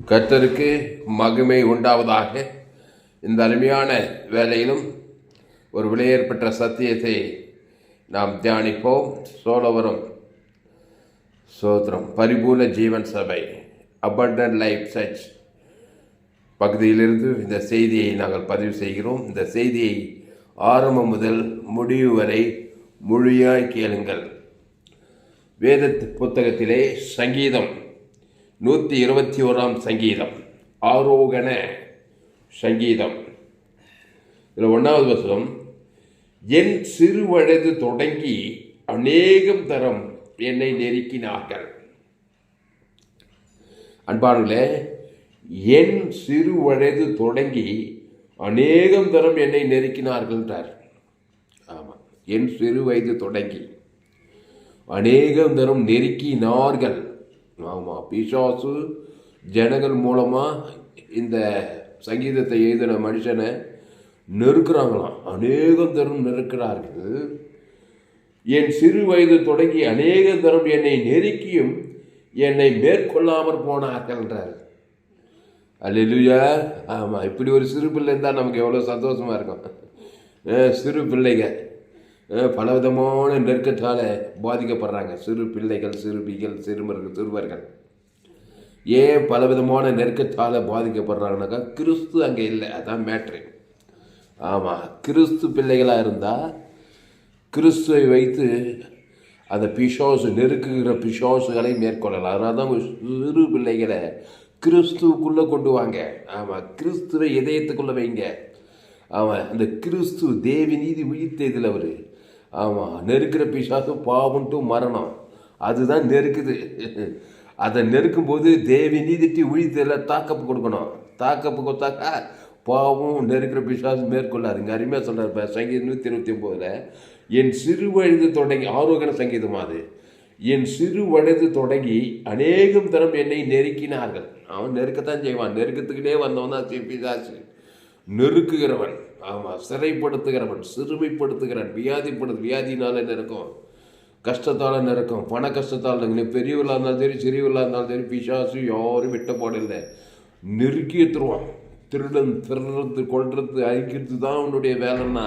கர்த்தருக்கு மகிமை உண்டாவதாக. இந்த அருமையான வேலையிலும் ஒரு விலையேற்பட்ட சத்தியத்தை நாம் தியானிப்போம். சோழவரம் சோத்திரம் பரிபூர்ண ஜீவன் சபை அபண்டன்ட் லைஃப் சர்ச் பகுதியிலிருந்து இந்த செய்தியை நாங்கள் பதிவு செய்கிறோம். இந்த செய்தியை ஆரம்பம் முதல் முடிவு வரை முழுமையாய் கேளுங்கள். வேத புத்தகத்திலே சங்கீதம் 121 சங்கீதம், ஆரோகண சங்கீதம், இதில் 1வது வசனம், என் சிறு வயது தொடங்கி அநேகம் தரம் என்னை நெருக்கினார்கள். அன்பானவர்களே, என் சிறு வயது தொடங்கி அநேகம் தரம் என்னை நெருக்கினார்கள்ன்றார். ஆமாம், என் சிறு வயது தொடங்கி அநேகம் தரம் நெருக்கினார்கள். ஆமாம், பிசாசு ஜனங்கள் மூலமாக இந்த சங்கீதத்தை எழுதின மனுஷனை நெருக்கிறாங்களாம். அநேகம் தரம் நெருக்கிறார்கள். என் சிறு வயது தொடங்கி அநேக தரம் என்னை நெருக்கியும் என்னை மேற்கொள்ளாமற் போனார்கள்ன்றார். அல்லேலூயா. ஆமாம், இப்படி ஒரு சிறு பிள்ளை இருந்தால் நமக்கு எவ்வளோ சந்தோஷமாக இருக்கும். சிறு பிள்ளைங்க பலவிதமான நெருக்கத்தால் பாதிக்கப்படுறாங்க. சிறு பிள்ளைகள், சிறுமிகள், சிறுவர்கள் ஏன் பலவிதமான நெருக்கத்தால் பாதிக்கப்படுறாங்கனாக்கா, கிறிஸ்து அங்கே இல்லை. அதான் மேட்ரு. ஆமாம், கிறிஸ்து பிள்ளைகளாக இருந்தால் கிறிஸ்துவை வைத்து அந்த பிசாசு நெருக்குகிற பிசாசுகளை மேற்கொள்ளலாம். அதனால தான் சிறு பிள்ளைகளை கிறிஸ்துவுக்குள்ளே கொண்டு வாங்க. ஆமாம், கிறிஸ்துவை இதயத்துக்குள்ளே வைங்க. ஆமாம், அந்த கிறிஸ்து தேவி நீதி உயிர்த்ததில் அவர். ஆமாம், நெருக்கிற பிசாசு பாவம்ட்டு மரணம், அதுதான் நெருக்குது. அதை நெருக்கும்போது தேவி நீதிட்டு உயிர்த்ததில் தாக்கப்பு கொடுக்கணும். தாக்கப்பு கொடுத்தாக்கா பாவம் நெருக்கிற பிசாசு மேற்கொள்ளாருங்க. அருமையாக சொல்கிறார் சங்கீதம் 129, என் சிறு வயது தொடங்கி, ஆரோகண சங்கீதம் அது, என் சிறு வயது தொடங்கி அநேகம் தரம் என்னை நெருக்கினார்கள். அவன் நெருக்கத்தான் செய்வான். நெருக்கத்துக்கிட்டே வந்தவன் தான் பிசாசு. நெருக்குகிறவன், ஆமாம், சிறைப்படுத்துகிறவன், சிறுமைப்படுத்துகிறவன், வியாதினால நெருக்கம், கஷ்டத்தால் நெருக்கம், பண கஷ்டத்தால் நெருக்கம். பெரியவர்களாக இருந்தாலும் சரி, சிறியவர்களாக இருந்தாலும் சரி, பிசாசு யாரும் விட்ட போடலை, நெருக்கி எடுத்துருவான். திருடுறது, கொள்றது, அழிக்கிறது தான் அவனுடைய வேலைன்னா,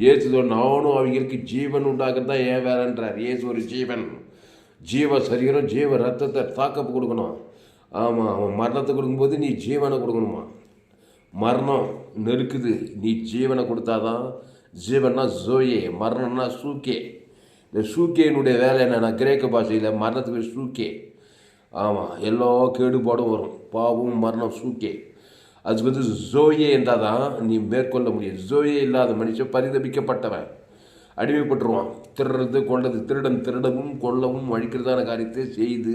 ஏசு நானும் அவங்களுக்கு ஜீவன் உண்டாக்குறது ஏன் வேலைன்றார். ஏசு ஒரு ஜீவன், ஜீவ சரீரம், ஜீவ ரத்தத்தை தாக்கப்பு கொடுக்கணும். ஆமாம், அவன் மரணத்தை கொடுக்கும்போது நீ ஜீவனை கொடுக்கணுமா. மரணம் நெருக்குது, நீ ஜீவனை கொடுத்தாதான். ஜீவன்னா ஜோயே, மரணம்னா சூக்கே. இந்த சூக்கேனுடைய வேலை என்னன்னா, கிரேக்க பாஷையில் மரணத்துக்கு சூக்கே. ஆமாம், எல்லா கேடுபாடும் வரும், பாவம், மரணம், சூக்கே. அதுக்கு வந்து ஜோயே என்றால் தான் நீ மேற்கொள்ள முடியும். ஜோயே இல்லாத மனுஷன் பரிதபிக்கப்பட்டவன், அடிமைப்பட்டுருவான். திருடுறது, கொண்டது, திருடவும் கொல்லவும் அழிக்கிறதான காரியத்தை செய்து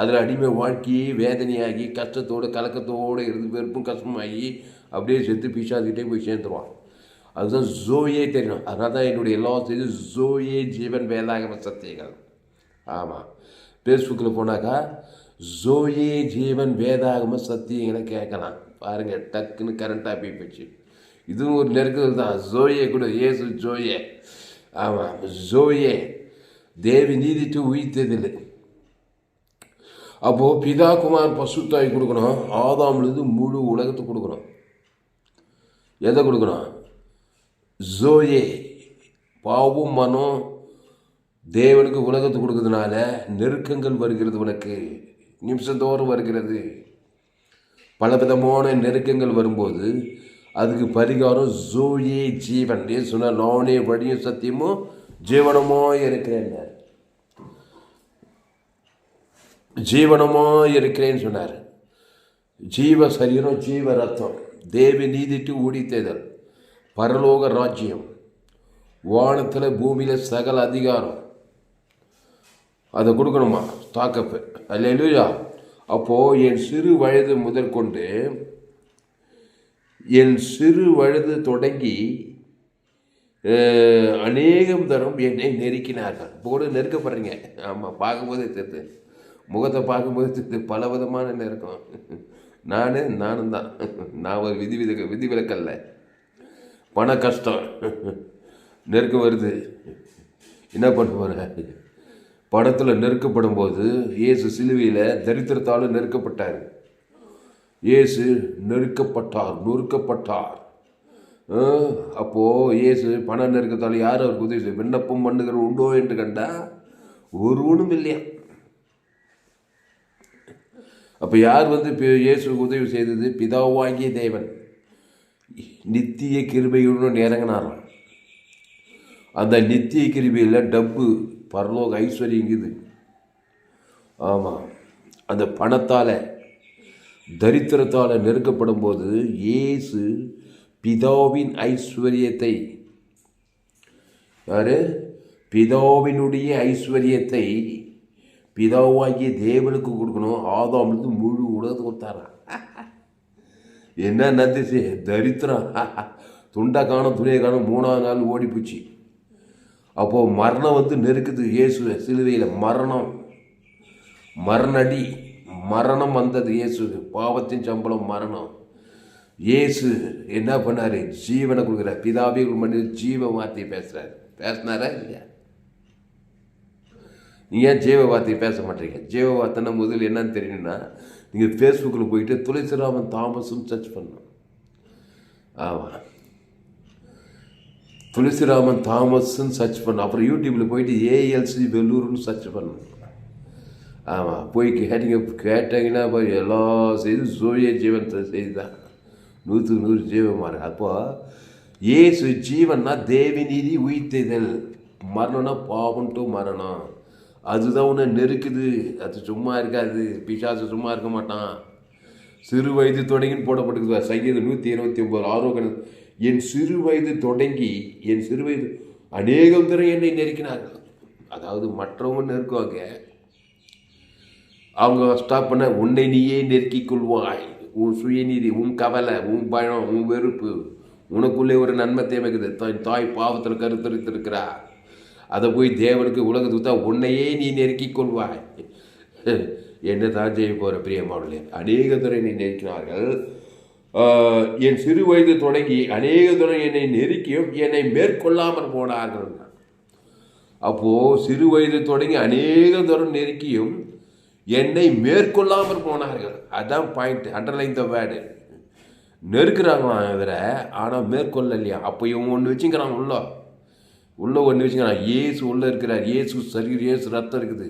அதில் அடிமை வாழ்க்கையே வேதனையாகி கஷ்டத்தோடு கலக்கத்தோடு இருந்து வெறுப்பும் கஷ்டமாகி அப்படியே செத்து பிசாசுக்கிட்டே போய் சேர்ந்துருவான். அதுதான் ஜோயே தெரியணும். அதனால தான் என்னுடைய எல்லா செய்து ஜோயே ஜீவன் வேதாகம சத்தியங்கள். ஆமாம், ஃபேஸ்புக்கில் போனாக்கா ஜோயே ஜீவன் வேதாகம சத்தியங்களை கேட்கலாம். பாருங்கள், டக்குன்னு கரண்ட்டாக போய் போச்சு. இதுவும் ஒரு நெருக்கல் தான். ஜோயே கூட, ஏசு ஜோயே. ஆமாம், ஜோயே தேவி நீதிட்டு உயிர்த்ததில்லை. அப்போது பிதா குமார் பசுத்தாய் கொடுக்கணும். ஆதாம்லேருந்து முழு உலகத்துக்கு கொடுக்கணும். எதை கொடுக்கணும்? ஜோயே. பாவம் மனம் தேவனுக்கு உலகத்துக்கு கொடுக்கறதுனால நெருக்கங்கள் வருகிறது, உனக்கு நிமிஷந்தோறும் வருகிறது. பலவிதமான நெருக்கங்கள் வரும்போது அதுக்கு பரிகாரம் ஜோயே ஜீவன். சொன்னால் நானே வழியும் சத்தியமும் ஜீவனமோ இருக்கிறேன், ஜீவனமோ இருக்கிறேன்னு சொன்னார். ஜீவ சரீரம், ஜீவ ரத்தம், தேவி நீதிட்டு ஊடித்தேதல், பரலோக ராஜ்யம், வானத்தில் பூமியில் சகல அதிகாரம், அதை கொடுக்கணுமா தாக்கப்பு. அல்லேலூயா. அப்போது என் சிறு வயது முதற்கொண்டு, என் சிறு வயது தொடங்கி அநேகம் தரம் என்னை நெருக்கினார்கள். போடு நெருக்கப்படுறீங்க. ஆமாம், பார்க்கும்போதே தெரியுது, முகத்தை பார்க்கும்போது தெரியுது, பல விதமான நெருக்கம். நானும் தான். நான் ஒரு விதிவிலக்கல்ல. பண கஷ்டம் நெருக்கம் வருது, என்ன பண்ண போகிறேன்? படத்தில் நெருக்கப்படும் போது இயேசு சிலுவையில் தரித்திரத்தாலும் நெருக்கப்பட்டார். இயேசு நொறுக்கப்பட்டார். அப்போது இயேசு பண நெருக்கத்தால் யார் அவருக்கு உதவி செய்ய விண்ணப்பம் பண்ணுகிற உண்டோ என்று கண்டா ஒருவனும் இல்லையா. அப்போ யார் இயேசுக்கு உதவி செய்தது? பிதாவாகிய தேவன் நித்திய கிருபையுடன் இறங்கினாராம். அந்த நித்திய கிருபையில் டப்பு பரலோக ஐஸ்வர்யங்குது. ஆமாம், அந்த பணத்தால் தரித்திரத்தால் நெருக்கப்படும் போது இயேசு பிதாவின் ஐஸ்வர்யத்தை, யாரு? பிதாவினுடைய ஐஸ்வர்யத்தை பிதாவாகிய தேவனுக்கு கொடுக்கணும். ஆதாமுக்கு முழு உலகத்தை கொடுத்தாரா. என்ன நந்திச்சு தரித்திரம், துண்டை காணும் துணியை காணும், 3ஆவது நாள் ஓடிப்போச்சு. அப்போது மரணம் நெருக்குது. இயேசு சிலுவையில் மரணம் வந்தது. இயேசு பாவத்தின் சம்பளம் மரணம். இயேசு என்ன பண்ணார்? ஜீவனை கொடுக்குறார். பிதாவே மனித ஜீவ வார்த்தையை பேசினாரா இல்லையா? நீங்கள் ஏன் ஜீவ வார்த்தையை பேச மாட்டீங்க? ஜீவ வார்த்தைன்னா முதல் என்னன்னு தெரியணும்னா நீங்கள் ஃபேஸ்புக்கில் போயிட்டு துளசிராமன் தாமஸும் சர்ச் பண்ணணும். ஆமாம், துளசிராமன் தாமஸ்ன்னு சர்ச் பண்ணணும். அப்புறம் யூடியூப்பில் போயிட்டு ஏஎல்சி வெள்ளூர்னு சர்ச் பண்ணணும். ஆமாம், போய் கேட்டீங்கன்னா எல்லா செய்தும் சூரிய ஜீவன் செய்தி தான். 100க்கு 100 ஜீவமாறு. அப்போ இயேசு ஜீவன்னா தேவநீதி உயிர்த்தெழுதல், மரணம்னா பாவம் டு மரணம். அதுதான் உன்னை நெருக்குது. அது சும்மா இருக்காது. பிசாசு சும்மா இருக்க மாட்டான். சிறு வயது தொடங்கின்னு போடப்பட்டிருக்குது. சங்கீதம் 129 ஆரோக்கியம். என் சிறு வயது தொடங்கி அநேகம் தரம் என்னை நெருக்கினார்கள். அதாவது மற்றவங்க நெருக்குவாங்க, அவங்க ஸ்டாப் பண்ண உன்னை நீயே நெருக்கிக் கொள்வாய். உன் சுயநீதி, உன் கவலை, உன் பயம், உன் வெறுப்பு, உனக்குள்ளே ஒரு நன்மை தேவைக்குது. தாய் பாவத்தில் கருத்தரித்திருக்கிறா, அதை போய் தேவனுக்கு உலகத்துக்கு தான் உன்னையே நீ நெருக்கிக் கொள்வாய். என்ன தான் செய்ய போகிற பிரியமானவர்களே? அநேக துறை என்னை நெருக்கினார்கள். என் சிறு வயது தொடங்கி அநேக துறை என்னை நெருக்கியும் என்னை மேற்கொள்ளாமல் போனார்கள். அப்போது சிறு வயது தொடங்கி அநேக தூரம் நெருக்கியும் என்னை மேற்கொள்ளாமல் போனார்கள். அதுதான் பாயிண்ட். Underline the word. நெருக்கிறாங்களாம் இவரை, ஆனால் மேற்கொள்ள இல்லையா. அப்போ இவங்க ஒன்று வச்சுக்கிறான், உள்ள ஒன்று வச்சுக்கிறான். இயேசு உள்ளே இருக்கிறார். இயேசு சரீரம், இயேசு ரத்தம் இருக்குது.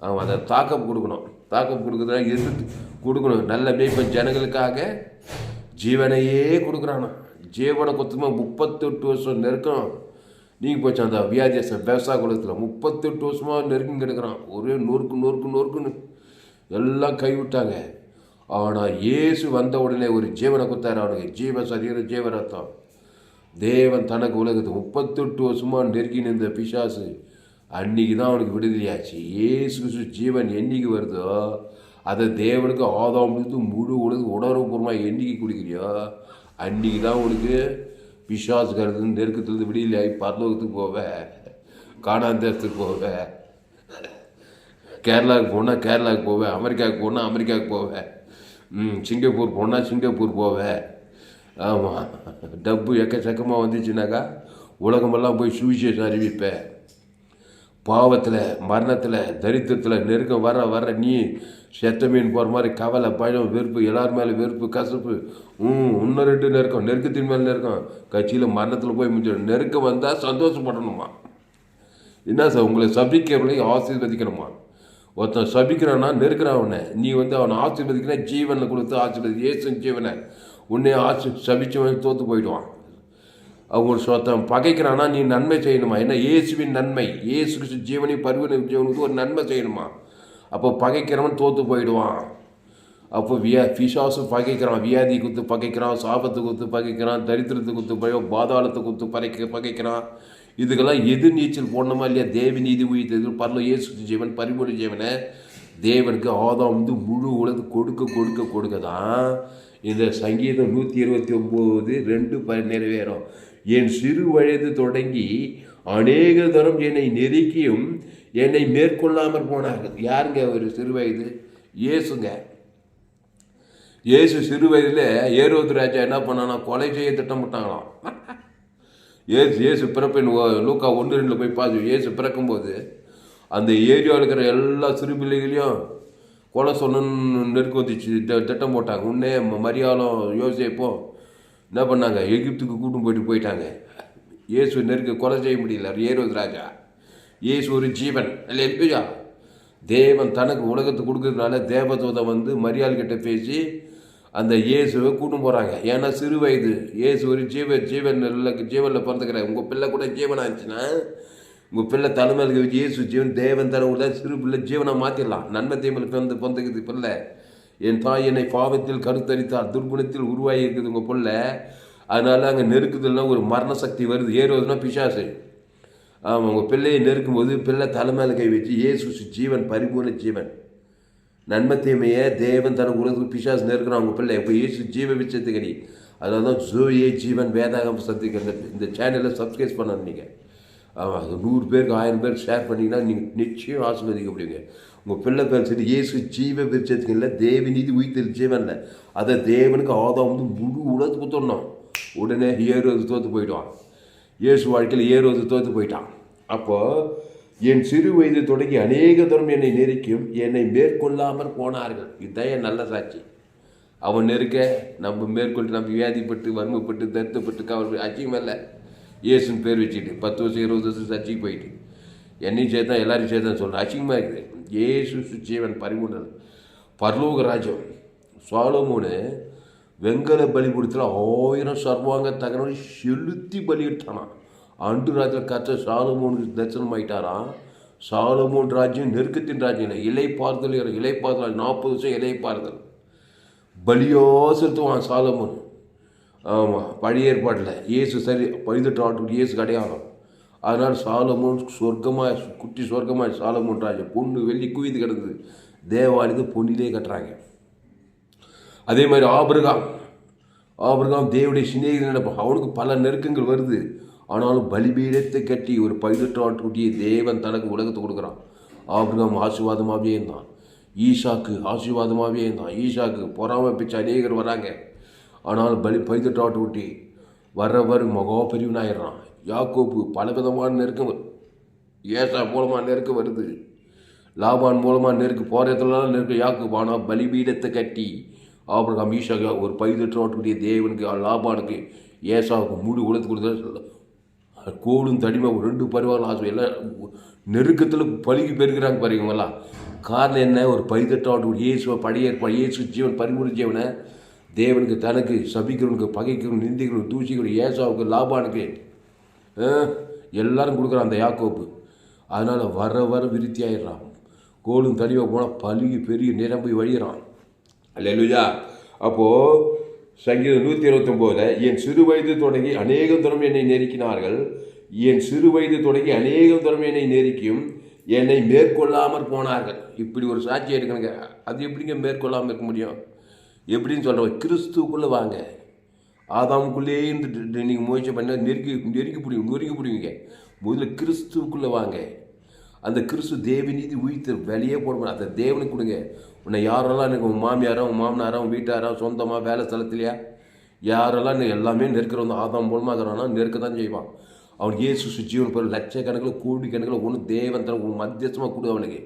அவன் அதை தாக்கப் கொடுக்கணும். தாக்கப் கொடுக்குறதா எதிர்த்து கொடுக்கணும். நல்ல மேய்ப்பன் ஜனங்களுக்காக ஜீவனையே கொடுக்குறானா. ஜீவனை கொத்துமா 38 வருஷம் நெருக்கம் நீங்கள் போச்சு. அந்த வியாதியாசம் விவசாய குலத்தில் 38 வருஷமாக நெருங்கி கிடக்கிறான். ஒரே நொறுக்குன்னு எல்லாம் கைவிட்டாங்க. ஆனால் இயேசு வந்த உடனே ஒரு ஜீவனை கொடுத்தாரு அவனுக்கு. ஜீவ சரீரம், ஜீவ ரத்தம். தேவன் தனக்கு உலகத்து 38 வருஷமாக நெருங்கி நின்ற பிசாசு அன்றைக்கி தான் அவனுக்கு விடுதலையாச்சு. இயேசு ஜீவன் என்னைக்கு வருதோ அதை தேவனுக்கு ஆதாமுக்கு முழு உணர்வுபூர்வமாக என்னைக்கு குடிக்கிறியோ அன்றைக்கி தான் உனக்கு பிசாசுக்கிறது நெருக்கத்துலேருந்து விடுதலையாகி பரலோகத்துக்கு போவேன், காணாந்தேசத்துக்கு போவேன், கேரளாவுக்கு போனால் கேரளாவுக்கு போவேன், அமெரிக்காவுக்கு போனால் அமெரிக்காவுக்கு போவேன், சிங்கப்பூர் போனால் சிங்கப்பூர் போவேன். ஆமாம், டப்பு எக்கச்சக்கமாக வந்துச்சுனாக்கா உலகமெல்லாம் போய் சுவிசேஷம் அறிவிப்பேன். பாவத்தில், மரணத்தில், தரித்திரத்தில் நெருக்கம் வர நீ செத்த மீன் போகிற மாதிரி கவலை, பயம், வெறுப்பு, எல்லார் மேலே வெறுப்பு, கசப்பு, இன்னும் 2 நெருக்கத்தின் மேலே நெருக்கம், கட்சியில் மரணத்தில் போய் முடிஞ்சிடும். நெருக்கம் வந்தால் சந்தோஷப்படணுமா? என்ன சார், உங்களை சபிக்கிறவங்களை ஆசீர்வதிக்கணுமா? ஒருத்தன் சபிக்கிறான்னா நெருக்கிறான் அவனை, நீ அவனை ஆசீர்வதிக்கிற ஜீவனை கொடுத்து ஆசீர்வதி. இயேசு ஜீவனை உன்னை சபிச்சவன் தோற்று போயிடுவான். அவங்க ஒருத்தன் பகைக்கிறானா நீ நன்மை செய்யணுமா? என்ன இயேசுவின் நன்மை, இயேசு கிறிஸ்து ஜீவனை பரிவனை ஜீவனுக்கு ஒரு நன்மை செய்யணுமா? அப்போ பகைக்கிறவன் தோற்று போயிடுவான். அப்போ பிசாசு பகைக்கிறான், வியாதி குத்து பகைக்கிறான், சாபத்தை குத்து பகைக்கிறான், தரித்திரத்தை குத்து பாதாளத்தை குத்து பகைக்கிறான். இதுக்கெல்லாம் எதிர் நீச்சல் போடணுமா இல்லையா? தேவி நீதி உயிர்த்தது பரல இயேசு ஜீவன் பரிபூர்ண ஜீவனை தேவனுக்கு ஆதாம் முழு உலகு கொடுக்க தான் இந்த சங்கீதம் 129:2 நிறைவேறும். என் சிறு வயது தொடங்கி அநேக தரம் என்னை நெருக்கியும் என்னை மேற்கொள்ளாமல் போனார்கள். யாருங்க ஒரு சிறு வயது? இயேசுங்க. இயேசு சிறு வயதில் ஏரோது ராஜா என்ன பண்ணானா? கொலை செய்ய திட்டமிட்டாங்களாம். இயேசு பிறப்பின் லூக்கா 1:2 போய் பார்த்து, இயேசு பிறக்கும்போது அந்த ஏரியாவில் இருக்கிற எல்லா சிறு பிள்ளைகளையும் கொலை சொல்லணும்னு நெருக்கம் வந்துச்சு, திட்டம் போட்டாங்க. உடனே மரியாளும் யோசேப்பும் என்ன பண்ணாங்க, எகிப்துக்கு கூட்டும் போயிட்டாங்க. இயேசு கொலை செய்ய முடியல ஏரோது ராஜா. இயேசு ஒரு ஜீவன் இல்லையா? தேவன் தனக்கு உலகத்துக்கு கொடுக்கறதுனால தேவதூதன் வந்து மரியாள் கிட்ட பேசி அந்த இயேசுவை கூட்டும் போகிறாங்க. ஏன்னா சிறு வயது இயேசு ஒரு ஜீவனில் பிறந்துக்கிறார். உங்கள் பிள்ளை கூட ஜீவனாக இருந்துச்சுன்னா, உங்கள் பிள்ளை தலைமையில் வச்சு இயேசு ஜீவன் தேவன் தரவுல சிறு பிள்ளை ஜீவனாக மாற்றிடலாம். நன்மை தீமையில் பிறந்துக்குது பிள்ளை. என் தாய் என்னை பாவத்தில் கருத்தரித்தார், துர்குணத்தில் உருவாகி இருக்குது உங்கள் பிள்ளை. அதனால் அங்கே நெருக்குதல்னால் ஒரு மரண சக்தி வருது. ஏறுவதுன்னா பிசாசு. ஆமாம், உங்கள் பிள்ளையை நெருக்கும்போது பிள்ளை தலைமையில் கை வச்சு இயேசு ஜீவன், பரிபூர்ண ஜீவன், நன்மை தீமையை தேவன் தனக்கு உலகத்துக்கு பிசாசு நெருக்கிறான் உங்கள் பிள்ளை. இப்போ இயேசு ஜீவ விச்சத்துக்கடி. அதனால தான் ஜோயே ஜீவன் வேதாகம் சந்திக்கிற இந்த சேனலில் சப்ஸ்கிரைப் பண்ணணும் நீங்கள். ஆமாம், அது 100 பேருக்கு 1000 பேர் ஷேர் பண்ணிங்கன்னா நீங்கள் நிச்சயம் ஆசீர்வதிக்கப்படுவீங்க. உங்கள் பிள்ளை பேர் சரி இயேசு ஜீவ விருட்சத்துக்கு இல்லை, தேவநீதி உயிர்த்தல் ஜீவன்ல அதை தேவனுக்கு ஆதாம் வந்து முழு உலகத்துக்கு தோணும். உடனே ஏறுவது தோற்று போயிடுவான். இயேசு வாழ்க்கையில் ஏறுவது தோற்று போயிட்டான். அப்போது என் சிறு வயது தொடங்கி அநேக தரம் என்னை நெருக்கியும் என்னை மேற்கொள்ளாமல் போனார்கள். இதுதான் என் நல்ல சாட்சி. அவன் நெருக்க நம்ம மேற்கொண்டு நம்ம வியாதிப்பட்டு வறுமைப்பட்டு தருத்தப்பட்டு கவலை அச்சியமில்லை. இயேசுன்னு பேர் வச்சுட்டு 10 வருஷம் 20 வருஷம் சர்ச்சைக்கு போயிட்டு என்னையும் சேர்த்தான் எல்லாரையும் சேர்த்தான் சொல்கிறேன். அச்சிங்கமாக இருக்குது. இயேசு ஜீவன் பரிபூர்ணன் பரலோக ராஜ்யம். சாலமோனு வெங்கல பலிபீடத்தில் 1000 சர்வாங்க தகனோடு செலுத்தி பலி எடுத்தானான். அன்று ராஜ்யம் கற்ற சாலமோனுக்கு தரிசனம் ஆகிட்டாராம். சாலமோன் ராஜ்யம் நெருக்கத்தின் ராஜ்யம் இல்லை, இலைப்பாறுதல் 40 வருஷம் இலைப்பாறுதல் பலியோ செலுத்துவான் சாலமோன். ஆமாம், பழைய ஏற்பாட்டில் இயேசு சரி 18 ஆண்டுக்கு இயேசு அடையாளம். அதனால் சாலமோன் சொர்க்கமாக குட்டி சொர்க்கமாக சாலமோன் ராஜ்யம். பொண்ணு வெள்ளி குவிந்து கிடந்தது, தேவாலயத்தை பொன்னிலே கட்டுறாங்க. அதே மாதிரி ஆபிரகாம் தேவனுடைய சிநேகிதன் நினைப்பான். அவனுக்கு பல நெருக்கங்கள் வருது. ஆனாலும் பலிபீடத்தை கட்டி ஒரு 18 ஆட்டுக்குட்டியை தேவன் தனக்கு உலகத்தை கொடுக்குறான். ஆபிரகாம் ஆசீர்வாதமாகவே இருந்தான். ஈசாக்கு ஆசீர்வாதமாகவே இருந்தான். ஈசாக்கு பொறாமை பிச்சு அநேகர் வராங்க. ஆனால் 18 ஆட்டுக்குட்டி வர மகா பெரியவனாயிடுறான். யாக்கோப்பு பலவிதமான நெருக்கம் ஏசா மூலமாக நெருக்கம் வருது, லாபான் மூலமாக போகிற இடத்துலலாம் நெருக்கம் யாக்கோப்பு. ஆனால் பலிபீடத்தை கட்டி ஆபிரகாம் ஈசாக்கு ஒரு 18 ஆட்டுக்குட்டியை தேவனுக்கு லாபானுக்கு ஏசாவுக்கு முழு உலகத்து கொடுத்தா கோடும் தடிமை 2 பரிவாரம் ஆசை எல்லாம் நெருக்கத்தில் பழுகி பெருக்கிறாங்க பாருங்கலாம். காரணம் என்ன? ஒரு 18 ஆட்டுக்குட்டி இயேசுவை பழைய ஏற்பாடு இயேசு ஜீவன் பரிபூர்ண ஜீவனை தேவனுக்கு தனக்கு சபிக்கிறவனுக்கு பகைக்கிறவன் நிந்திக்கிறவன் தூசிக்கிறவன் ஏசாவுக்கு லாபானுக்கு எல்லாரும் கொடுக்குறான் அந்த யாக்கோப்பு. அதனால் வர விருத்தி ஆயிடுறான். கோலும் தனியாக போனால் பழுகி பெரிய நிரம்பி வழிகிறான். அல்லேலூயா. அப்போது சங்கீதம் 129 என் சிறு வயது தொடங்கி அநேகம் தரம் என்னை நெருக்கினார்கள், என் சிறு வயது தொடங்கி அநேகம் தரம் என்னை நெருக்கியும் என்னை மேற்கொள்ளாமல் போனார்கள். இப்படி ஒரு சாட்சி எடுக்கணுங்க. அது எப்படிங்க மேற்கொள்ளாமல் இருக்க முடியும்? எப்படின்னு சொல்கிறோம்? கிறிஸ்துக்குள்ளே வாங்க. ஆதாமுக்குள்ளேயே இருந்துட்டு நீங்கள் முயற்சி பண்ண நொறுக்கி பிடிவீங்க. முதல்ல கிறிஸ்துவுக்குள்ளே வாங்க. அந்த கிறிஸ்து தேவநீதி உயிர்த்து வெளியே போடணும். அதை தேவனுக்கு கொடுங்க. உன்னை யாரெல்லாம் எனக்கு உன் மாமியாரோ உன் மாமனாரோ உன் வீட்டாரோ சொந்தமாக வேலை ஸ்தலத்திலையா யாரெல்லாம் எல்லாமே நெருக்கிறவங்க ஆதாம் மூலமாக இருக்கிறானா நெருக்க தான் செய்வான். அவன் இயேசு ஜீவன் பேர் லட்சக்கணக்கில் கோடி கணக்கில் ஒன்று தேவன் தர உன் மத்தியஸ்தமாக கொடு. அவனுக்கு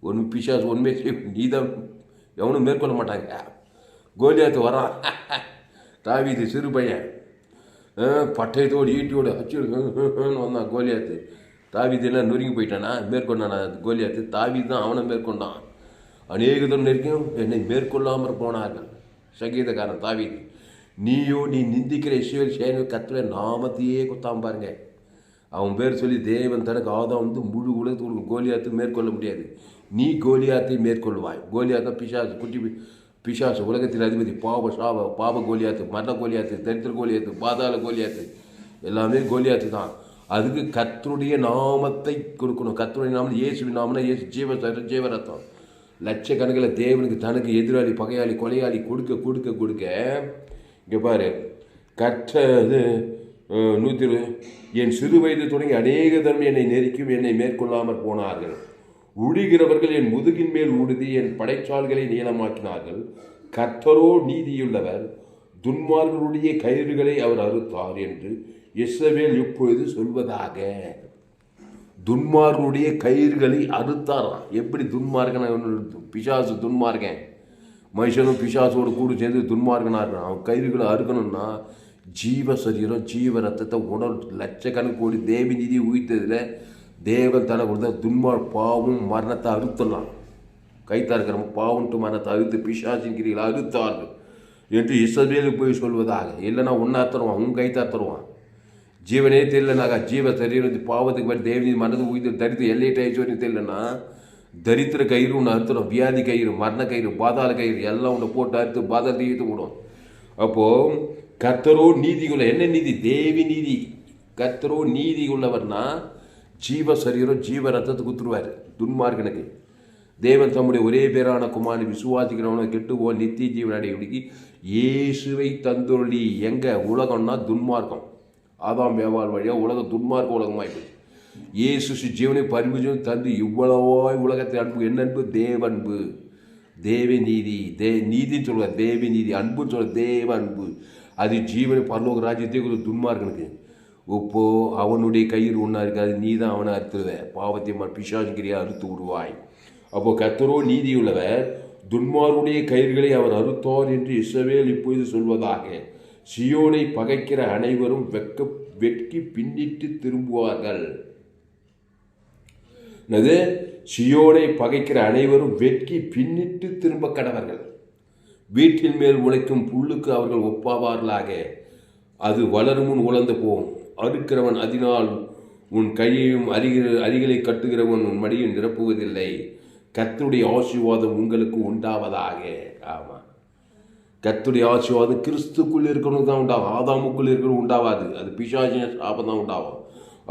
ஒன்று பிசாசு ஒன்றுமே நீ தான் எவனும் மேற்கொள்ள மாட்டாங்க. கோலியாத்து வரான். தாவீது சிறு பையன் பட்டயத்தோடு ஈட்டியோடு அச்சுன்னு வந்தான் கோலியாத்து. தாவீது எல்லாம் நொறுங்கி போயிட்டானா? மேற்கொண்டானா கோலியாத்து? தாவீது தான் அவனை மேற்கொண்டான். அநேகதம் நெருக்கியும் என்னை மேற்கொள்ளாமல் போனார்கள். சங்கீதக்காரன் தாவீது. நீ நிந்திக்கிற இஸ்ரவேல் சேனை கர்த்தருடைய நாமத்தையே குத்தாம பாருங்க. அவன் பேர் சொல்லி தேவன் தனக்கு ஆதாம் வந்து முழு உலகத்துக்கு கோலியாத்து மேற்கொள்ள முடியாது. நீ கோலியாத்தை மேற்கொள்வாய். கோலியாத்தான் பிசாசு, குட்டி பிசாசு, உலகத்தில் அதிபதி, பாப கோலியாத்து, மரண கோலியாத்து, தரித்திர கோலியாத்து, பாதாள கோலியாத்து, எல்லாமே கோலியாத்து தான். அதுக்கு கர்த்தருடைய நாமத்தை கொடுக்கணும். கர்த்தருடைய நாமம் இயேசுவின் நாமம்னா இயேசு ஜீவரத்தம். லட்சக்கணக்கில் தேவனுக்கு தனக்கு எதிராளி பகையாளி கொலையாளி கொடுக்க இங்கே பாரு கற்றது 120 என் சிறு வயது தொடங்கி அநேக தரம் என்னை நெருக்கியும் என்னை மேற்கொள்ளாமல் போனார்கள். உழுகிறவர்கள் என் முதுகின் மேல் ஊடுதி என் படைச்சால்களை நீளமாக்கினார்கள். கர்த்தரோ நீதியுள்ளவர், துன்மார்களுடைய கயிறுகளை அவர் அறுத்தார் என்று இஸ்ரவேல் இப்பொழுது சொல்வதாக. துன்மார்களுடைய கயிறுகளை அறுத்தாராம். எப்படி துன்மார்க்கன்? பிசாசு துன்மார்க்கன், மனுஷனும் பிசாசோடு கூட சேர்ந்து துன்மார்க்கனாக இருக்கான். அவன் கயிறுகளை அறுக்கணும்னா ஜீவ சரீரம் ஜீவ ரத்தத்தை லட்சக்கணக்கு கோடி தேவி நிதி உயிர்த்ததில் தேவன் தலை கொடுத்த பாவம் மரணத்தை அறுத்தலாம். கைத்தா இருக்கிறவங்க பாவம்ட்டு மரணத்தை அறுத்து பிசாசின் கிரிகளை அறுத்தார்கள் என்று இஸ்ரவேலுக்கு போய் சொல்வதாக. இல்லைன்னா ஒன்றா தருவான், உன் கைத்தா தருவான். ஜீவனே தெரியலனாக்கா ஜீவ சரீரம் பாவத்துக்கு மேலே தேவனி மனது உயிர் தரித்து எல்லையிட்ட ஐஸ்வர்யம் தெரியலன்னா தரித்திர கயிறு ஒன்று அறுத்துடும், வியாதி கயிறு, மரண கயிறு, பாதாள கயிறு எல்லாம் ஒன்று போட்டு அறுத்து பாதாள தீயத்து விடும். அப்போது கர்த்தரோ நீதி உள்ள, என்ன நீதி? தேவி நீதி. கர்த்தரோ நீதி உள்ளவர்னா ஜீவ சரீரம் ஜீவ ரத்தத்தை குத்துருவார். துன்மார்க்கனுக்கு தேவன் தம்முடைய ஒரே பேரான குமாரனை விசுவாசிக்கிறவனை கெட்டுவோம் நித்திய ஜீவன் அடையடிக்கு இயேசுவை தந்துள்ளி. எங்கே உலகம்னா துன்மார்க்கம், ஆதாம் வியாபார வழியாக உலகம் துன்மார்க்க உலகமாயிடுச்சு. இயேசு ஜீவனை பரிபூஜம் தந்து இவ்வளவாய் உலகத்தை அன்பு. என்ன அன்பு? தேவன்பு, தேவ நீதி. நீதின்னு சொல்லுவார், தேவ நீதி. அன்புன்னு சொல்ல தேவ அன்பு. அது ஜீவனை பரலோக ராஜ்யத்தை ஒரு துன்மார்க்கனுக்கு. இப்போ அவனுடைய கயிறு ஒன்றா இருக்காது, நீ தான் அவனை அறுத்துருவ. பாவத்தை பிசாசுக்கிரியா அறுத்து விடுவாய். அப்போ கர்த்தரோ நீதியுள்ளவர், துன்மாருடைய கயிறுகளை அவர் அறுத்தார் என்று இஸ்ரவேல் இப்பொழுது சொல்வதாக. சியோனை பகைக்கிற அனைவரும் வெட்கி பின்னிட்டு திரும்புவார்கள். என்னது? சியோனை பகைக்கிற அனைவரும் வெட்கி பின்னிட்டு திரும்ப கடவர்கள். வீட்டின் மேல் உழைக்கும் புல்லுக்கு அவர்கள் ஒப்பாவார்களாக. அது வளரும் முன் உலர்ந்து போகும். அறுக்கிறவன் அதனால் உன் கையையும் அரிகளை கட்டுகிறவன் உன் மடியை நிரப்புவதில்லை. கர்த்தருடைய ஆசீர்வாதம் உங்களுக்கு உண்டாவதாக. ஆமாம், கர்த்தருடைய ஆசீர்வாதம் கிறிஸ்துக்குள் இருக்கணும் தான் உண்டாகும், ஆதாமுக்குள் இருக்கணும் உண்டாகாது. அது பிசாசின் சாபம் தான் உண்டாகும்.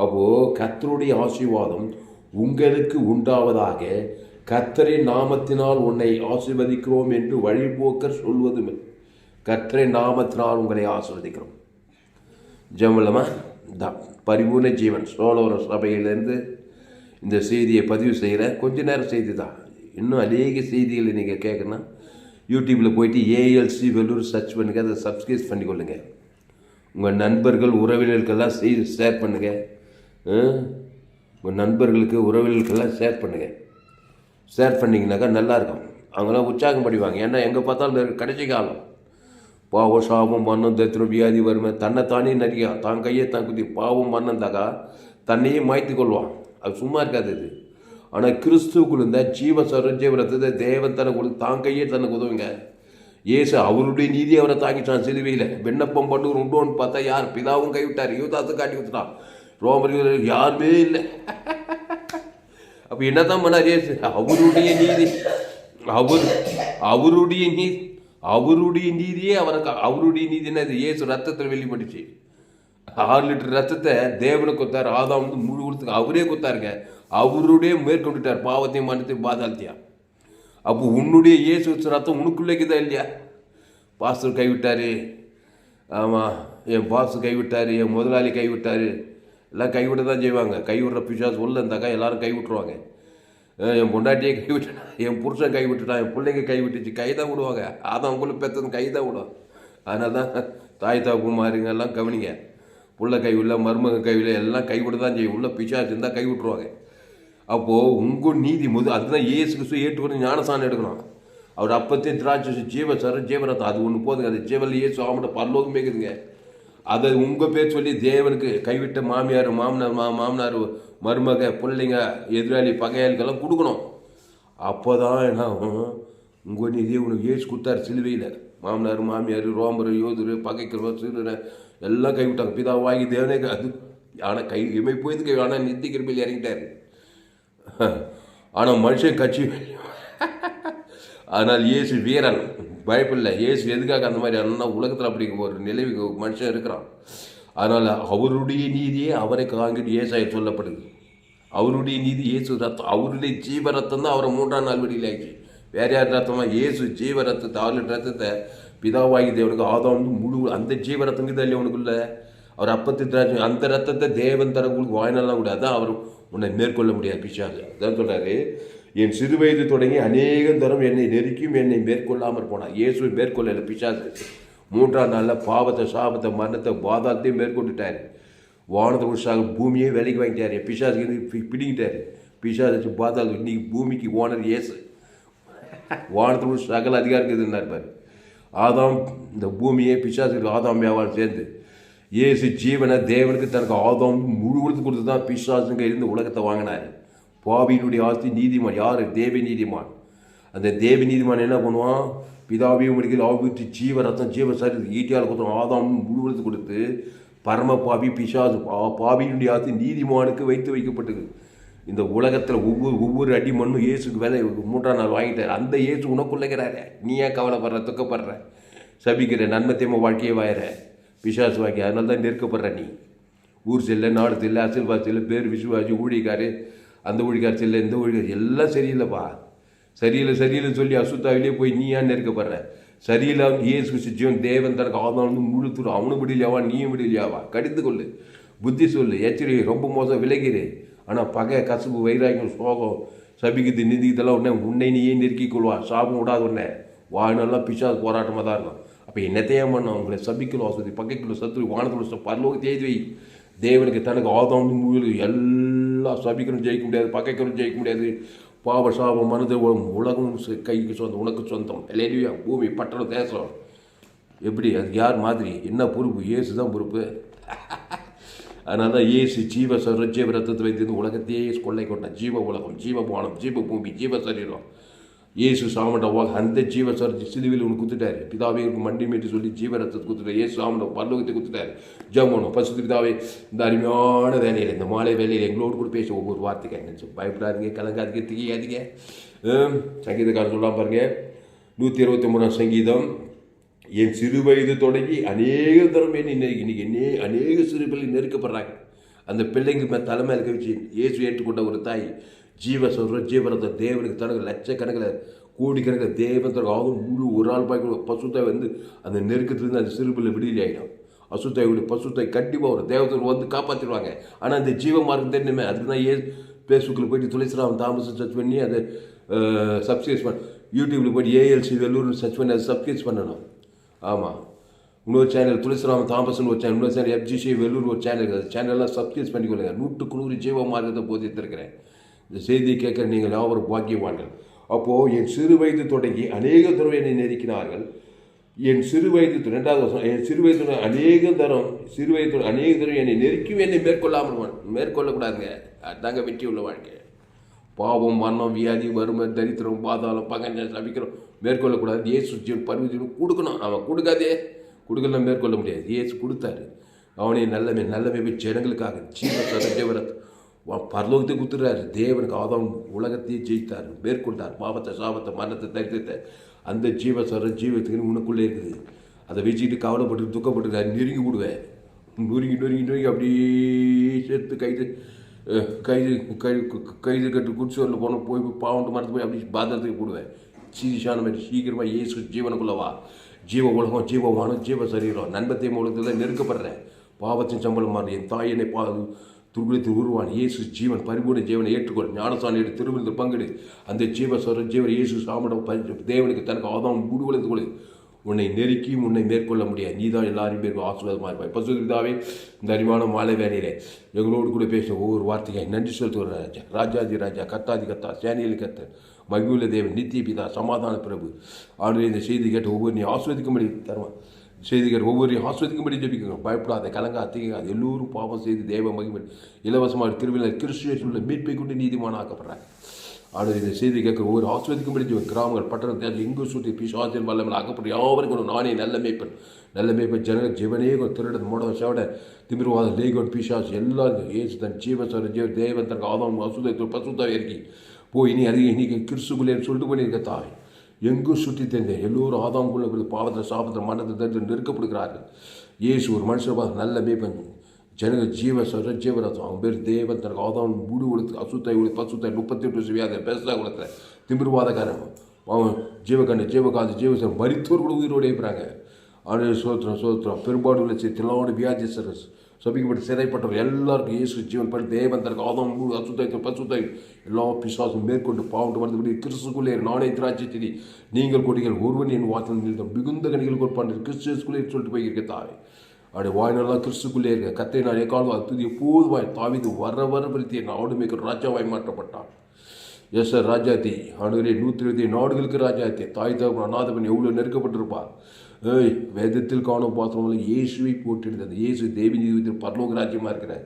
அப்போது கர்த்தருடைய ஆசீர்வாதம் உங்களுக்கு உண்டாவதாக. கர்த்தரின் நாமத்தினால் உன்னை ஆசீர்வதிக்கிறோம் என்று வழிபோக்கர் சொல்வது. கர்த்தரின் நாமத்தினால் உங்களை ஆசீர்வதிக்கிறோம். ஜெபமா தான் பரிபூர்ண ஜீவன் சோழவர சபையிலேருந்து இந்த செய்தியை பதிவு செய்கிற கொஞ்ச நேரம் செய்தி தான். இன்னும் அநேக செய்திகளை நீங்கள் கேட்கணும்னா யூடியூப்பில் போயிட்டு ஏஎல்சி வெள்ளூர் சர்ச் பண்ணுங்கள், அதை சப்ஸ்கிரைப் பண்ணிக்கொள்ளுங்க. உங்கள் நண்பர்கள் உறவினர்களுக்கெல்லாம் செய்தி ஷேர் பண்ணுங்கள். உங்கள் நண்பர்களுக்கு உறவினர்களுக்கெல்லாம் ஷேர் பண்ணுங்கள். ஷேர் பண்ணிங்கனாக்கா நல்லாயிருக்கும். அவங்களாம் உற்சாகம் படிவாங்க. ஏன்னா எங்கே பார்த்தாலும் கடைசி காலம் பாவம் சாபம் மரணம் தரித்திரம் வியாதி வறுமை தன்னைத்தானே நடிகா தான் கையை தான் குத்தி பாவம் மரணம் தாக்கா தன்னையே மாய்த்து கொள்வான். அது சும்மா இருக்காது இது. ஆனால் கிறிஸ்துவுக்குள்ள இருந்த ஜீவ சரஞ்சீவரத்தை தேவன் தனக்கு கொடுத்து தான் கையே தனக்கு உதவுங்க. ஏசு அவருடைய நீதி அவரை தாங்கிட்டான் சிலுவையில். விண்ணப்பம் பண்ணு உண்டோன்னு பார்த்தா யார்? பிதாவும் கைவிட்டார், யூதாத்து காட்டி கொடுத்துட்டான். ரோமர்கள் யாருமே இல்லை. அப்போ என்னதான் பண்ணார் ஏசு? அவருடைய நீதி, அவருடைய நீதி, அவருடைய நீதியே அவருக்கு. அவருடைய நீதினா இது ஏசு ரத்தத்தில் வெளிப்பட்டுச்சு. 6 லிட்டர் ரத்தத்தை தேவனுக்கு கொடுத்தார். ஆதாம் வந்து முழு கொடுத்துக்கு அவரே கொடுத்தாருங்க. அவருடைய மேற்கொண்டுட்டார் பாவத்தையும் மனத்தையும் பாதாளத்தையும். அப்போ உன்னுடைய இயேசு ரத்தம் உனக்குள்ளேக்குதா இல்லையா? பாஸ்டர் கைவிட்டார், ஆமாம் என் பாஸ் கைவிட்டார், என் முதலாளி கைவிட்டார், எல்லாம் கைவிட தான் செய்வாங்க. கைவிடுற பிசாசு உள்ள இருந்தாக்கா எல்லாரும் கைவிட்டுருவாங்க. என் பொண்டாட்டியே கைவிட்டான், என் புருஷன் கைவிட்டுட்டான், என் பிள்ளைங்க கைவிட்டுச்சு, கை தான் விடுவாங்க. அதான் உங்களுக்கு பெற்றது கை தான் விடும். அதனால தான் தாய் தாக்குமாரிங்க எல்லாம் கவனிங்க. புள்ள கைவில்லை, மருமக கைவில்லை, எல்லாம் கைவிட தான் செய்யும். உள்ள பிசாசு இருந்தால் கைவிட்டுருவாங்க. அப்போது உங்கள் நீதி அதுதான் இயேசு கிறிஸ்து ஏற்றுக்கொண்டு ஞானசானம் எடுக்கணும். அவர் அப்பத்தையும் திராட்சை ஜீவரத்தம் அது ஒன்று போதுங்க. அது ஜீவனில் இயேசு அவங்கள்ட்ட பரலோகம் மேய்க்குதுங்க. அதை உங்கள் பேர் சொல்லி தேவனுக்கு கைவிட்ட மாமியார் மாமனார் மருமக பிள்ளைங்க எதிராளி பகையாளிக்கெல்லாம் கொடுக்கணும். அப்போ தான் என்ன உங்கள் நீதி உனக்கு ஏசு கொடுத்தாரு சிலுவையில். மாமனார் மாமியார் ரோமர் யோதர் பகைக்கிறவர் சிறுரை எல்லாம் கைவிட்டாங்க. பிதாவாகி தேவனே அது. ஆனால் இமை போயதுக்கு ஆனால் நித்திய கிருபையில் இறங்கிட்டார். ஆனால் மனுஷன் கட்சி. ஆனால் இயேசு வீரன், பயப்பில்லை. இயேசு எதுக்காக அந்த மாதிரி அண்ணா உலகத்தில் அப்படி ஒரு நிலைவு மனுஷன் இருக்கிறான். அதனால் அவருடைய நீதியே அவரை காங்கிட்டு ஏசாய சொல்லப்படுது. அவருடைய நீதி இயேசு ரத்தம், அவருடைய ஜீவ ரத்தம் தான் அவரை 3ஆம் நாள் வெளியில் ஆகிடுச்சு. வேறு யார் ரத்தமா? இயேசு ஜீவ ரத்தத்தை 6 ரத்தத்தை பிதாவாகி தேவனுக்கு ஆதாம் வந்து முழு அந்த ஜீவ ரத்தம் தான் இல்லையா உனக்குள்ள? அவர் அப்பத்து அந்த ரத்தத்தை தேவன் தர உங்களுக்கு வாய்நாள்லாம் கூட அதான் அவர் உன்னை மேற்கொள்ள முடியாது பிசாசு. அதான் சொல்கிறாரு, என் சிறு வயது தொடங்கி அநேகம் தரம் என்னை நெருக்கியும் என்னை மேற்கொள்ளாமல் போனான். இயேசுவை மேற்கொள்ளலை பிசாசு. 3ஆம் நாளில் பாவத்தை சாபத்தை மரணத்தை பாதாளத்தையும் மேற்கொண்டுட்டார். வானத்தை உற்சாக பூமியே விலைக்கு வாங்கிட்டாரு. பிசாசுக்கு பிடிங்கிட்டாரு. பிசாசு பார்த்தாலும் இன்னைக்கு பூமிக்கு ஓனர் இயேசு. வானத்தில் சகல அதிகாரம் இருந்தார். ஆதாம் இந்த பூமியை பிசாசுக்கு ஆதாம் வியாபாரம் சேர்ந்து இயேசு ஜீவனை தேவனுக்கு தனக்கு ஆதாம் முழுவதுக்கு கொடுத்து தான் பிசாசுங்க இருந்து உலகத்தை வாங்கினார். பாவியினுடைய ஆஸ்தி நீதிமான் யார்? தேவ நீதிமான். அந்த தேவ நீதிமான் என்ன பண்ணுவான்? பிதாவையும் முடிக்கல ஆவிட்டு ஜீவ ரத்தம் ஜீவ சரி ஈட்டியால் கொடுத்தோம் ஆதாம் முழுவதுக்கு கொடுத்து பரம பாவி பிசாசு பாவியினுடைய ஆஸ்தி நீதிமானுக்கு வைத்து வைக்கப்பட்டது. இந்த உலகத்தில் ஒவ்வொரு அடி மண்ணும் இயேசுக்கு விலை 3ஆம் நாள் வாங்கிட்டார். அந்த இயேசு உனக்குள்ளைக்கிறாரு. நீ ஏன் கவலைப்படுற, துக்கப்படுற, சபிக்கிற, நன்மத்தியமாக வாழ்க்கையே வாயிற, பிசாசு வாங்கி அதனால தான் நெருக்கப்படுற. நீ ஊர் செல்ல, நாடு செல்ல, அரசியல்வாதி செல்ல, பேர் விசுவாசி, ஊழிக்காரு, அந்த ஊழிக்கார் செல்ல, இந்த ஊழிக்கார் எல்லாம் சரியில்லைப்பா. சரியில்லைன்னு சொல்லி அசுத்தாவிலே போய் நீ ஏன் நெருக்கப்படுற? சரியில்லாமல் இயேசு ஜீவன் தேவன் தனக்கு ஆதாரம் முழுத்துடும். அவனும் விடலையாவா, நீயும் விடலையாவா? கடிந்து கொள்ளு, புத்தி சொல்லு, எச்சரிக்கை, ரொம்ப மோசம் விலகிடு. ஆனால் பகை, கசப்பு, வைராக்கியம், சோகம், சபிக்குது, நிதிக்குதெல்லாம் உன்னை நீயே நெருக்கிக் கொள்வா. சாபம் விடாது உன்னை. வாழ்நாளெல்லாம் பிசாசு போராட்டமாக தான் இருக்கும். அப்போ என்னத்தையும் பண்ண உங்களை சபிக்கணும், வசதி பகைக்குள்ள சத்துரு வானத்தில் பரலோகத்தை எழுதி வை. தேவனுக்கு தனக்கு ஆதாம் முழு எல்லா சபிக்கணும் ஜெயிக்க முடியாது, பகைக்கணும் ஜெயிக்க முடியாது. பாவ சாபம் மனது உலகம் கைக்கு சொந்தம், உனக்கு சொந்தம். இல்லையா? பூமி, பட்டணம், தேசம் எப்படி? அது யார் மாதிரி? என்ன பொறுப்பு? இயேசு தான் பொறுப்பு. அதனால தான் இயேசு ஜீவ ரத்தத்தை வைத்து உலகத்தையே கொள்ளை கொண்டான். ஜீவ உலகம், ஜீவ பானம், ஜீவ பூமி, ஜீவ சரீரம். இயேசு சாமண்ட அந்த ஜீவ சிலுவையில் ஒன்று குத்துட்டாரு. பிதாவே மண்டி மீட்டு சொல்லி ஜீவ ரத்தத்தை குத்துட்டாரு. இயேசு சாமண்ட பரலோகத்தை குத்துட்டாரு. ஜெபம் பசுத்த பிதாவே இந்த அருமையான வேலையில், இந்த மாலை வேலையில் எங்களோடு கூட பேச ஒவ்வொரு வார்த்தைக்கு நினச்சி பயப்படாதீங்க, கலங்காதீங்க, திகையாதீங்க. சங்கீதக்காரன் சொல்லாம் பாருங்க, 123ஆம் சங்கீதம். என் சிறு வயது தொடங்கி அநேக தரம் இன்னைக்கு அநேக சிறு பிள்ளை நெருக்கப்படுறாங்க. அந்த பிள்ளைங்க தலைமை இருக்க வச்சு இயேசு ஏற்றுக்கொண்ட ஒரு தாய் ஜீவரத்தை தேவனுக்கு தனக்கு லட்சக்கணக்கில் கோடிக்கணக்கில் தேவன் ஆகும் முழு ஒரு ஆள் பாய்க்கு பசுத்தாய் வந்து அந்த நெருக்கத்துலேருந்து அந்த சிறு பிள்ளை விடுதலை ஆகிடும். அசுத்தாய் பசுத்தாய் கண்டிப்பாக வரும், தேவத்தை வந்து காப்பாற்றிடுவாங்க. ஆனால் அந்த ஜீவ மார்க்கம் தெரியுமே, அதுக்கு தான் ஃபேஸ்புக்கில் போய்ட்டு துளசிராம் தாமஸ் சர்ச் பண்ணி அதை சப்ஸ்கிரைப் யூடியூப்பில் போய்ட்டு ஏஎல்சி வெள்ளூர் சர்ச் பண்ணி அதை சப்ஸ்கிரைப் பண்ணணும். ஆமாம், இன்னொரு சேனல் துளசிராம தாமஸ்னு ஒரு சேனல், இன்னொரு சேனல் FGC வெள்ளூர் ஒரு சேனல் இருக்குது. சேனல்லாம் சப்ஸ்கிரைப் பண்ணிக்கொள்ளுங்க. 100 ஜீவ மார்க்கத்தை போதித்திருக்கிறேன். இந்த செய்தியை கேட்குற நீங்கள் யாவரும் பாக்கியவான்கள். அப்போது என் சிறு வயது தொடங்கி அநேக தரம் என்னை நெருக்கினார்கள். என் சிறு வயது 2வது வருஷம் என் சிறு வயது அநேக தரம் என்னை நெருக்கியும் என்னை மேற்கொள்ளக்கூடாதுங்க. அதுதாங்க வெற்றி உள்ள வாழ்க்கை. பாவம், மரணம், வியாதி, வறுமை, தரித்திரம், பாதாளம், பகஞ்சம், சபிக்கிறோம் மேற்கொள்ளக்கூடாது. இயேசு ஜீவன் பரிவர்த்தனை கொடுக்கணும். அவன் கொடுக்கலாம் மேற்கொள்ள முடியாது. இயேசு கொடுத்தாரு. அவனே நல்லமை ஜனங்களுக்காக ஜீவரத் பரலோகத்தை கொடுத்துறாரு. தேவனுக்கு ஆதாம் உலகத்தையே ஜெயித்தார், மேற்கொண்டார். பாவத்தை, சாபத்தை, மரணத்தை, தரித்திரத்தை அந்த ஜீவத்துக்கு உனக்குள்ளே இருக்குது. அதை வச்சுக்கிட்டு கவலைப்பட்டு துக்கப்பட்டு நெருங்கி விடுவேன். நொறுங்கி அப்படியே சேர்த்து கைது கட்டு குடிச்சோரில் போன போய் பாவண்டு மரத்து போய் அப்படி பாதத்துக்கு போடுவேன். சீரிசான மாதிரி சீக்கிரமாக இயேசு ஜீவனுக்குள்ளவா. ஜீவ உலகம், ஜீவமானம், ஜீவ சரீரம், நன்மத்தை உலகத்தில் நெருக்கப்படுறேன். பாவத்தின் சம்பளமான என் தாய் என்னை துர்குலத்தில் உருவான். இயேசு ஜீவன் பரிபூர்ண ஜீவனை ஏற்றுக்கொள். ஞானசானியோட திருவிழத்தில் பங்கெடு. அந்த ஜீவன் இயேசு சாமடம் தேவனுக்கு தனக்கு ஆதாம் முடிவெடுத்து கொடு. உன்னை நெருக்கி உன்னை மேற்கொள்ள முடியாது. நீ தான் எல்லாரும் பேருக்கு ஆசீர்வாதமாக இருப்பாய். பசுதாவே இந்த அறிவான மாலை வேலையிலே எங்களோடு கூட பேச ஒவ்வொரு வார்த்தையை நன்றி செலுத்துகிற ராஜா, ராஜாதி ராஜா, கத்தாதி கத்தா, சேனியில் கத்த, மகிழ்வுள்ள தேவன், நித்திய பிதா, சமாதான பிரபு. ஆண்டு இந்த செய்தி கேட்டு ஒவ்வொரு நீ ஆஸ்வதிக்கும்படி தருவான். செய்தி கேட்டு ஒவ்வொரு ஆஸ்வதிக்கும்படி ஜெபிக்கங்க. பயப்படாத, கலங்கா, தீங்காது. எல்லோரும் பாவம் செய்து தேவ மகிமை இலவசமாக திருவிழா கிறிஸ்துவேஷனில் மீட்பை கொண்டு நீதிமான ஆக்கப்படுறாங்க. ஆண்டு இந்த செய்தி கேட்குற ஒவ்வொரு ஆஸ்வதிக்கும்படி கிராமங்கள், பட்டணத்தை எங்கு சுற்றி பிசாசின் வல்லமல் ஆக்கப்பட்டு யாவருக்கும் நானே நல்ல மேய்ப்பன் ஜனங்கள் ஜீவனே திருட மோட சேவட திமிர்வாதம் லேகோன் பிசாஸ் எல்லாரும் ஏசு தன் தேவன் தனக்கு ஆதாம் பசுத்தாவே இருக்கி போய் நீ அதிக இன்னைக்கு கிறிஸ்துக்குள்ளேன்னு சொல்லிட்டு பண்ணியிருக்க தாய் எங்கும் சுற்றி தெரிந்தேன். எல்லோரும் ஆதாம்குள்ள பாவத்தை, சாபத்தை, மரணத்தை தரித்து நெருக்கப்படுகிறார்கள். இயேசு ஒரு மனுஷன் பார்த்து நல்ல மேய்ப்பன் ஜனங்கள் ஜீவரத்தம். அவன் பேர் தேவன் தனக்கு ஆதாம் முடி உழுத்து அசுத்தாய் பசுத்தாய் 38 வியாதி பேசா குளத்தில் திமிர்வாதக்காரன். அவன் ஜீவகாது மரித்தோர் கூட உயிரோடு இருக்கிறாங்க. ஆனால் சோத்திரம் பெரும்பாடுகளை தில்லாவோட வியாதி சபிக்கப்பட்டு சிறைப்பட்டவர் எல்லாருக்கும் இயேசு ஜீவன் படி தேவன் தனக்கு ஆதாம் முழு அசுத்தாய் பசுத்தாய் எல்லா பிசாசும் மேற்கொண்டு பாவண்டு வந்து கிறிஸ்துக்குள்ளே நானே திராட்சை செடி நீங்கள் கொடிகள் ஒருவன் என் வார்த்தை மிகுந்த கணிகள் கொடுப்பான் கிறிஸ்துக்குள்ளே சொல்லிட்டு போயிருக்க தாய். அப்படி வாய்நாளெல்லாம் கிறிஸ்துக்குள்ளே இருக்க கத்தை நான் எக்காலம் அது எப்போதும் தாவீது வர பிரத்தி ஆடுமைக்கு ராஜாவாய் மாற்றப்பட்டான். எஸ் சார் ராஜாத்தி ஆண்டுகளே 120 நாடுகளுக்கு ராஜாத்தி. தாய் தகவல் அநாதபன் எவ்வளோ நெருக்கப்பட்டிருப்பார். வேதத்தில் காணும் பாத்திரங்கள இயேசுவை போட்டிருந்தது. இயேசு தேவி நீதிபதியில் பரலோக ராஜ்யமாக இருக்கிறார்.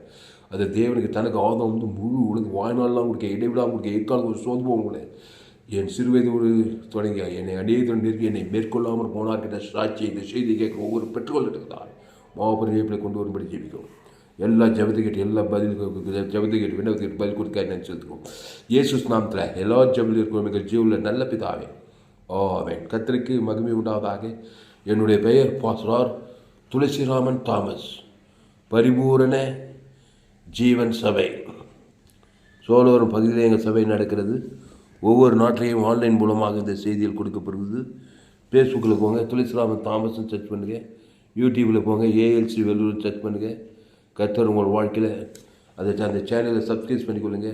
அது தேவனுக்கு தனக்கு ஆதம் வந்து முழு உலக வாழ்நாள்லாம் கொடுக்க இடைவிடாமல் கொடுக்க எக்காலம் ஒரு சோதுவோம் உங்களை. என் சிறுவயது ஒரு தொடங்கி என்னை அடையதுடன் இருக்கு என்னை மேற்கொள்ளாமல் போனார்கிட்ட சாட்சி இந்த செய்தி கேட்க ஒவ்வொரு பெற்றுக்கொள்ளிருக்கிறார். மாபெரும் ஜெயிப்பில் கொண்டு வரும்படி ஜெபிக்கும். எல்லா ஜபத்துக்கிட்டு எல்லா பதில் ஜபத்துக்கிட்டு விண்ணப்பத்துக்கிட்டு பதில் கொடுக்க நினச்சிருக்கோம். இயேசுஸ் நாமத்தில் எல்லா ஜபத்தில் இருக்கிறோம் எங்கள் ஜீவில் நல்ல பிதாவே. ஆமென். கர்த்தருக்கு மகிமை உண்டாவதாக. என்னுடைய பெயர் பாஸ்டர் துளசிராமன் தாமஸ். பரிபூரண ஜீவன் சபை சோழவரம் பகுதியில் எங்கள் சபை நடக்கிறது. ஒவ்வொரு நாட்டிலையும் ஆன்லைன் மூலமாக இந்த செய்திகள் கொடுக்கப்படுகிறது. ஃபேஸ்புக்கில் போங்க, துளசிராமன் தாமஸ்ன்னு சர்ச் பண்ணுங்கள். யூடியூப்பில் போங்க, ஏஎல்சி வெள்ளூர் சர்ச் பண்ணுங்கள். கர்த்தர் உங்கள் வாழ்க்கையில் அந்த சேனலை சப்ஸ்கிரைப் பண்ணிக்கொள்ளுங்க.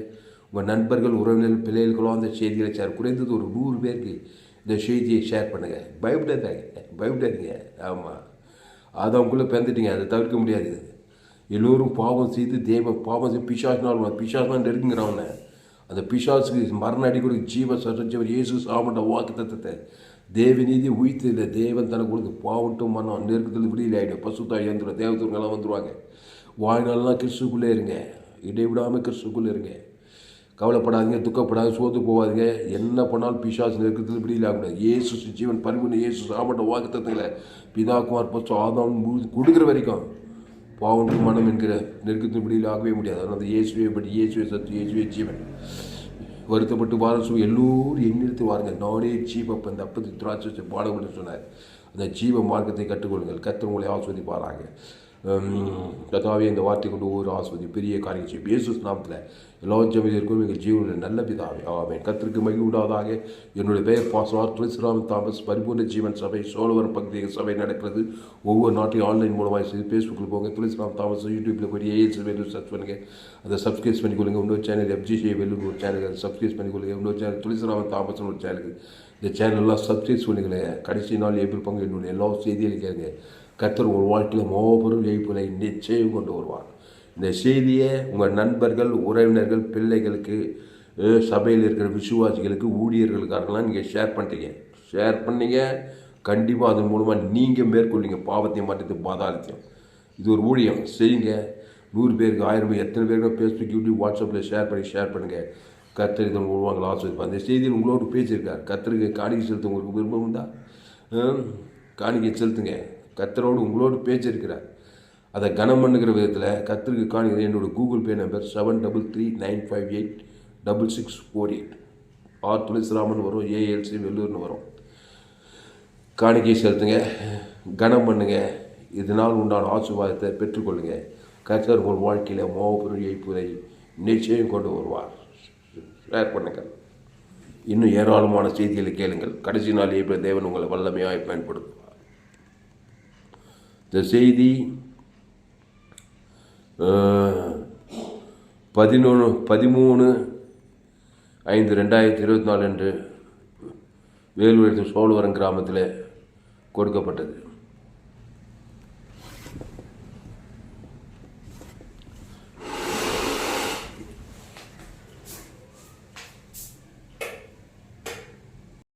உங்கள் நண்பர்கள் உறவினர்கள் பிள்ளைகளுக்கெல்லாம் அந்த செய்திகளை ஷேர் குறைந்தது ஒரு 100 பேருக்கு இந்த செய்தியை ஷேர் பண்ணுங்கள். பயப்படாதீங்க. ஆமாம், அது அவங்களுக்குள்ளே பிறந்துட்டீங்க, அதை தவிர்க்க முடியாது. எல்லோரும் பாவம் செய்து பாவம் செய்து பிசாசுனால் நெருங்குங்கிறவன அந்த பிசாசுக்கு மரண அடி கொடுக்க ஜீவ சற்றவர் இயேசு சாமண்ட வாக்கு தத்துவத்தை தேவநீதி உயிர்த்து இல்லை. தேவன் தனக்கு கொடுத்து பாவட்டும் மனம் நெருக்கத்தில் விடியல் ஆகிடும். பசுத்தாய் வந்துடும், தேவதூர்களெல்லாம் வந்துடுவாங்க. வாழ்நாள்லாம் கிறிஸ்துக்குள்ளே இருங்க, இடைவிடாமல் கிறிஸ்துக்குள்ளே இருங்க. கவலைப்படாதீங்க, துக்கப்படாது, சோர்ந்து போகாதீங்க. என்ன பண்ணாலும் பிசாசு நெருக்கத்தில் விடியல் ஆகக்கூடாது. இயேசு ஜீவன் பரிபூர்ண இயேசு சாமண்ட வாக்கு தத்துவங்களை பிதாக்குமார் பசு ஆதாம் கொடுக்குற வரைக்கும் பாவம் மனம் என்கிற நெருக்கத்தின் விடியில் ஆகவே முடியாது. அதனால் அந்த இயேசுவே சத்து, இயேசுவே ஜீவன். வருத்தப்பட்டு வாரம் எல்லோரும் எண்ணிறுத்து வாருங்கள். நானே ஜீவப்ப அந்த அப்பத்தி திராட்சை பாடங்கள் சொன்னார். அந்த ஜீவ மார்க்கத்தை கற்றுக்கொள்ளுங்கள். கர்த்தர் உங்களை ஆஸ்வதிப்பாராங்க. கதாவே இந்த வார்த்தை கொண்டு ஒவ்வொரு ஆஸ்வதி பெரிய காரியம் செய்யும். இயேசு நாமத்தில் எல்லா ஜெபத்திற்கும் எங்கள் ஜீவனில் நல்ல பிதாவே. ஆமென். கர்த்தருக்கு மகிமை உண்டாவதாக. என்னுடைய பெயர் பாஸ்டர் துளசிராமன் தாமஸ். பரிபூர்ண ஜீவன் சபை சோழவரம் பகுதியில் சபை நடக்கிறது. ஒவ்வொரு நாட்டையும் ஆன்லைன் மூலமாக செய்து ஃபேஸ்புக்கில் போங்க, துளசிராமன் தாமஸ். யூடியூப்பில் போய் ஏஎல்சி வெள்ளூர் சர்ச் பண்ணுங்கள், அதை சப்ஸ்கிரைப் பண்ணிக்கொள்ளுங்க. இன்னொரு சேனல் FGC வெள்ளூர் ஒரு சேனல், அதை சப்ஸ்கிரைப் பண்ணிக்கொள்ளுங்க. இன்னொரு சேனல் துளசிராமன் தாமஸ்னு ஒரு சேனலுக்கு இந்த சேனல்லாம் சப்ஸ்கிரைப் பண்ணிக்கொள்ளுங்க. கடைசி நாள் ஏப்ரல் பங்கு என்னுடைய எல்லா செய்திகளையும் கேளுங்க. கர்த்தர் உங்கள் வாழ்க்கையில் மாபெரும் ஜெயிப்புகளை நிச்சயம் கொண்டு வருவார். இந்த செய்தியை உங்கள் நண்பர்கள் உறவினர்கள் பிள்ளைகளுக்கு சபையில் இருக்கிற விசுவாசிகளுக்கு ஊழியர்களுக்காகலாம் நீங்கள் ஷேர் பண்ணீங்க. கண்டிப்பாக அதன் மூலமாக நீங்கள் மேற்கொள்ளிங்க பாவத்தையும் மாற்றத்தையும் பாதாளத்தையும். இது ஒரு ஊழியம் செய்யுங்க. 100 பேருக்கு 1000 பேர் எத்தனை பேருக்கு ஃபேஸ்புக் யூடியூப் வாட்ஸ்அப்பில் ஷேர் பண்ணுங்கள். கர்த்தர் இதன் மூலமாக ஆசிர்வதிப்பார். அந்த செய்தியில் உங்களோடு பேசியிருக்கார். கர்த்தருக்கு காணிக்கை செலுத்த உங்களுக்கு விருப்பம் உண்டா? காணிக்கை செலுத்துங்க. கர்த்தரோடு உங்களோடு பேச்சிருக்கிறார். அதை கனம் பண்ணுகிற விதத்தில் கர்த்தருக்கு காணிக்கை. என்னோட Google Pay number 7339586648. R Thulasiraman வரும், ஏஎல்சி வெள்ளூர்னு வரும். காணிக்கை செலுத்துங்க, கனம் பண்ணுங்க. இதனால் உண்டான ஆசீர்வாதத்தை பெற்றுக்கொள்ளுங்க. கர்த்தர் உங்கள் வாழ்க்கையில் மாபெரும் ஜெயிப்புரை நிச்சயம் கொண்டு வருவார். ஷேர் பண்ணுங்கள். இன்னும் ஏராளமான செய்திகளை கேளுங்கள். கடைசி நாள் ஏப்ரல் தேவன் உங்களை வல்லமையாக பயன்படுத்துவார். இந்த செய்தி 13/5/2024 அன்று வேலூர் சோழவரம் கிராமத்தில் கொடுக்கப்பட்டது.